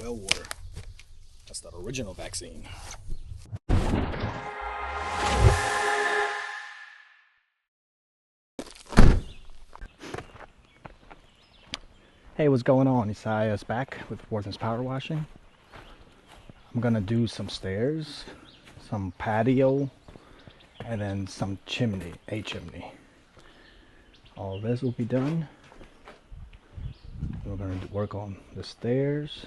well water. That's the original vaccine. Hey, what's going on? Isaiah's back with Worthing's Power Washing. I'm gonna do some stairs, some patio, and then some chimney, a chimney. All this will be done. We're gonna work on the stairs.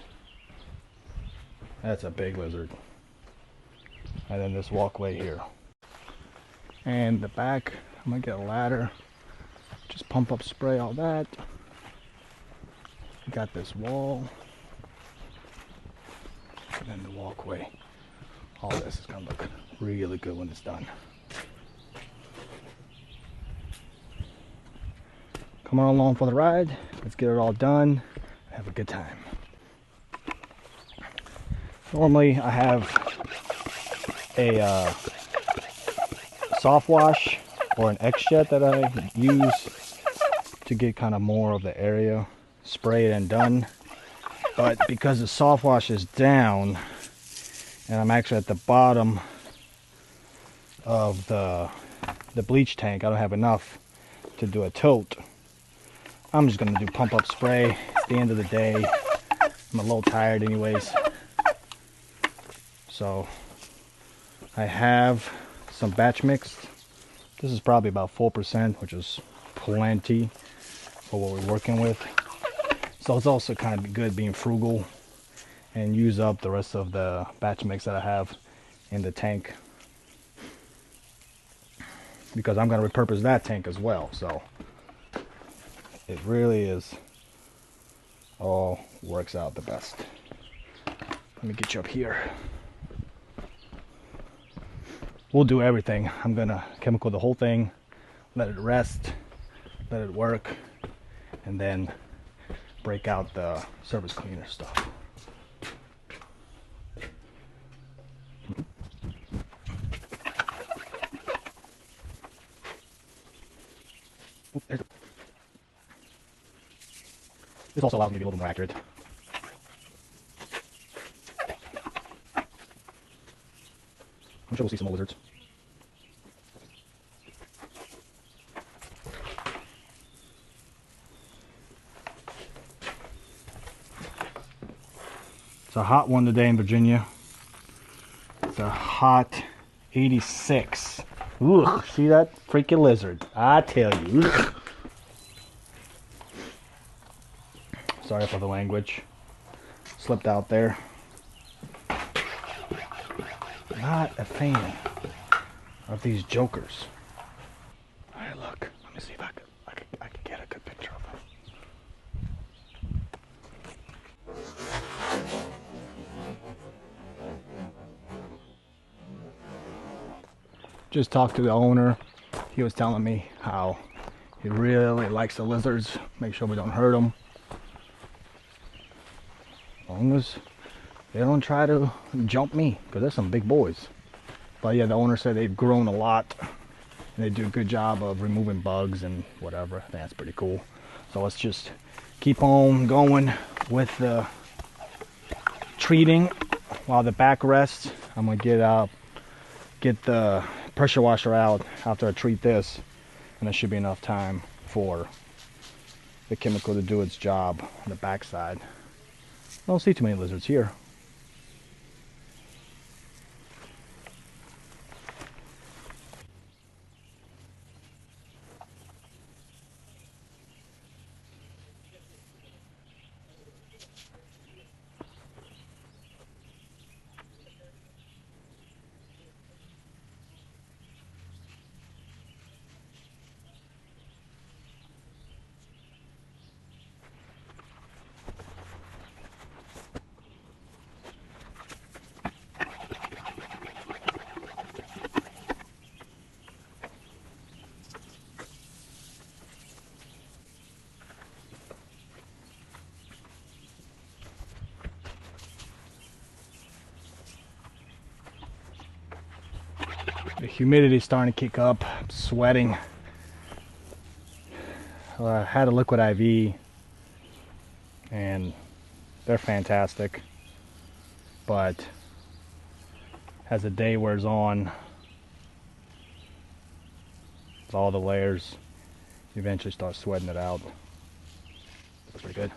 That's a big lizard. And then this walkway here. And the back, I'm gonna get a ladder. Just pump up, spray all that. We got this wall. And then the walkway. All this is gonna look really good when it's done. Come on along for the ride. Let's get it all done. Have a good time. Normally I have a soft wash or an X-Jet that I use to get kind of more of the area sprayed and done. But because the soft wash is down and I'm actually at the bottom of the bleach tank, I don't have enough to do a tilt. I'm just gonna do pump up spray. It's the end of the day. I'm a little tired anyways. So I have some batch mixed. This is probably about 4%, which is plenty for what we're working with. So it's also kind of good being frugal and use up the rest of the batch mix that I have in the tank, because I'm going to repurpose that tank as well. So it really is all works out the best. Let me get you up here. We'll do everything. I'm gonna chemical the whole thing, let it rest, let it work, and then break out the surface cleaner stuff. This also allows me to be a little more accurate. I'm sure we'll see some more lizards. It's a hot one today in Virginia. It's a hot 86. Ugh, see that freaking lizard? I tell you. Ugh. Sorry for the language. Slipped out there. Not a fan of these jokers. Alright, look. Let me see if I can get a good picture of them. Just talked to the owner. He was telling me how he really likes the lizards. Make sure we don't hurt them. As long as they don't try to jump me, because there's some big boys. But yeah, the owner said they've grown a lot and they do a good job of removing bugs and whatever. I think that's pretty cool. So let's just keep on going with the treating while the back rests. I'm gonna get the pressure washer out after I treat this, and there should be enough time for the chemical to do its job on the back side. I don't see too many lizards here. The humidity is starting to kick up. I'm sweating. I had a liquid IV and they're fantastic. but as the day wears on, with all the layers, you eventually start sweating it out. Looks pretty good.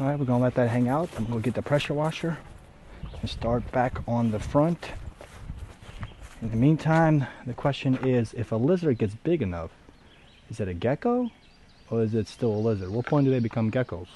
Alright, we're gonna let that hang out. I'm gonna get the pressure washer and start back on the front. In the meantime, the question is, if a lizard gets big enough, is it a gecko or is it still a lizard? What point do they become geckos?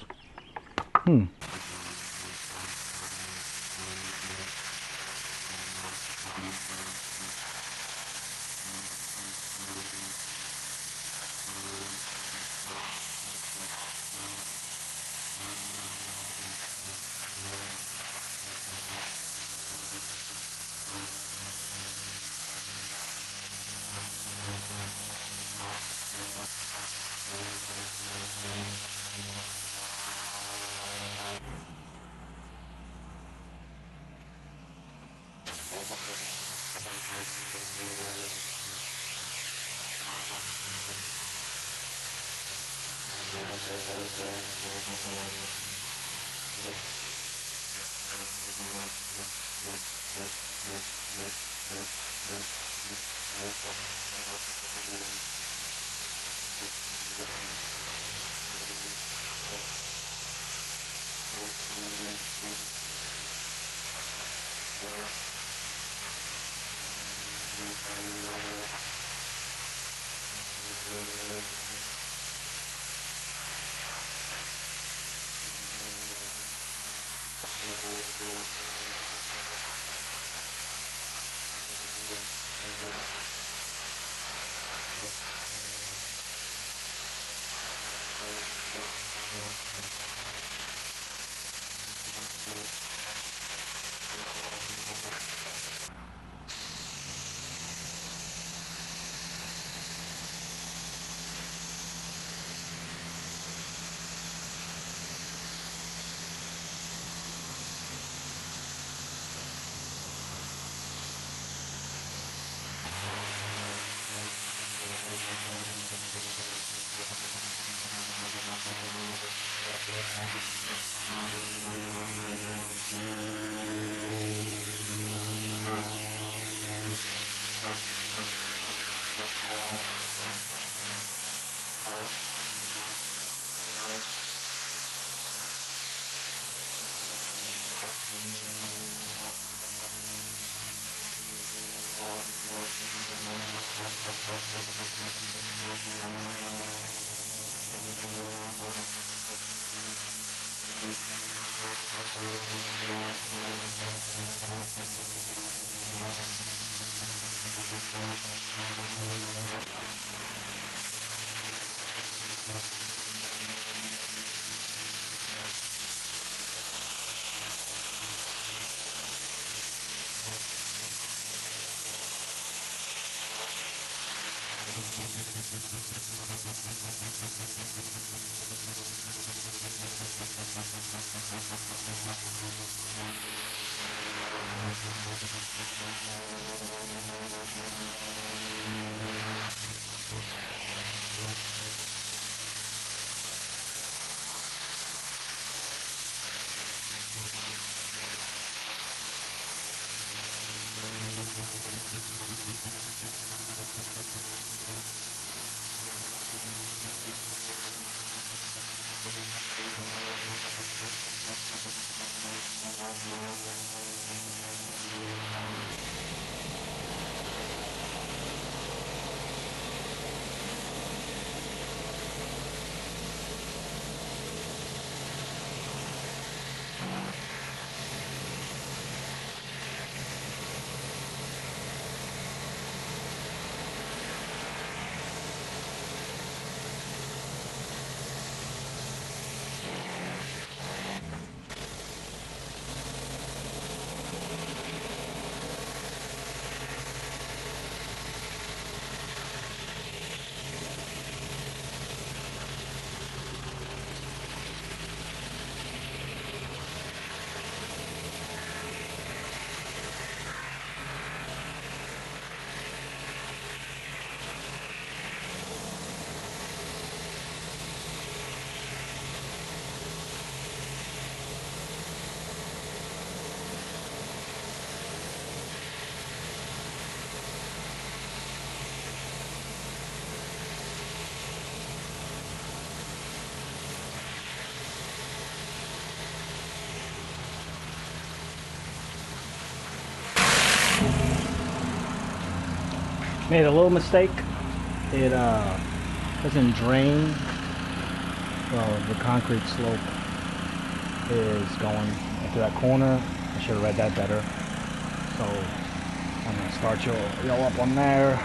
Made a little mistake. It doesn't drain. Well, the concrete slope is going into that corner. I should have read that better. So I'm gonna start you up on there.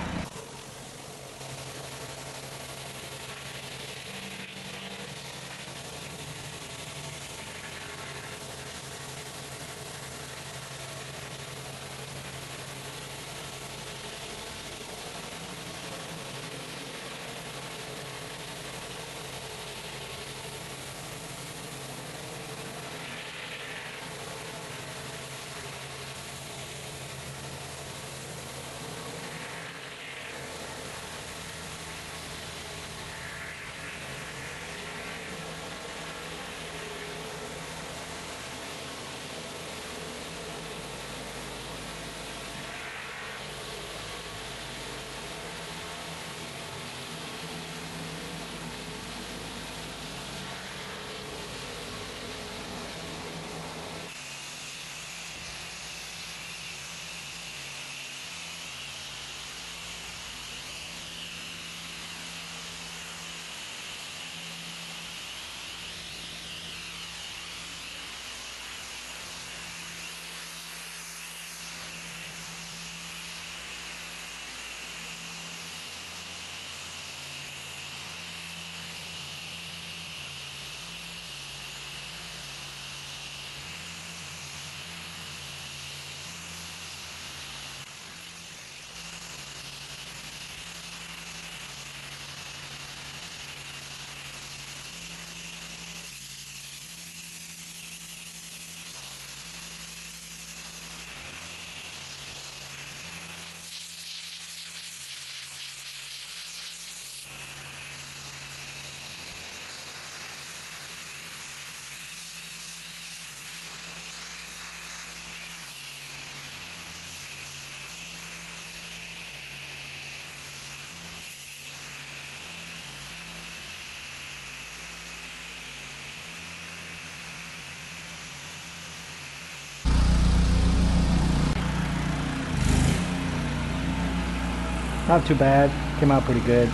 Not too bad, came out pretty good.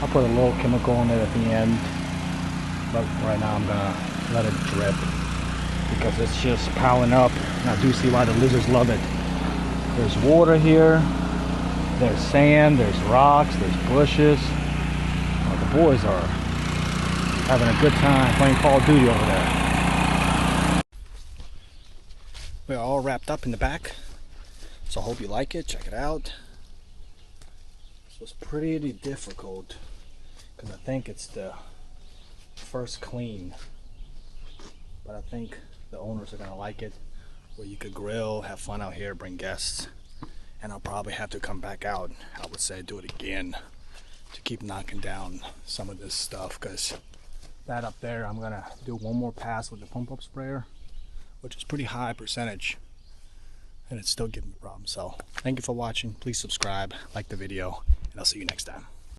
I'll put a little chemical in it at the end, but right now I'm gonna let it drip because it's just piling up, and I do see why the lizards love it. There's water here, there's sand, there's rocks, there's bushes. The boys are having a good time playing Call of Duty over there. We're all wrapped up in the back, so I hope you like it. Check it out. So it's pretty difficult because I think it's the first clean, but I think the owners are gonna like it, where you could grill, have fun out here, bring guests, and I'll probably have to come back out. I would say do it again to keep knocking down some of this stuff, because that up there, I'm gonna do one more pass with the pump up sprayer, which is pretty high percentage, and it's still giving me problems. So thank you for watching. Please subscribe, like the video, and I'll see you next time.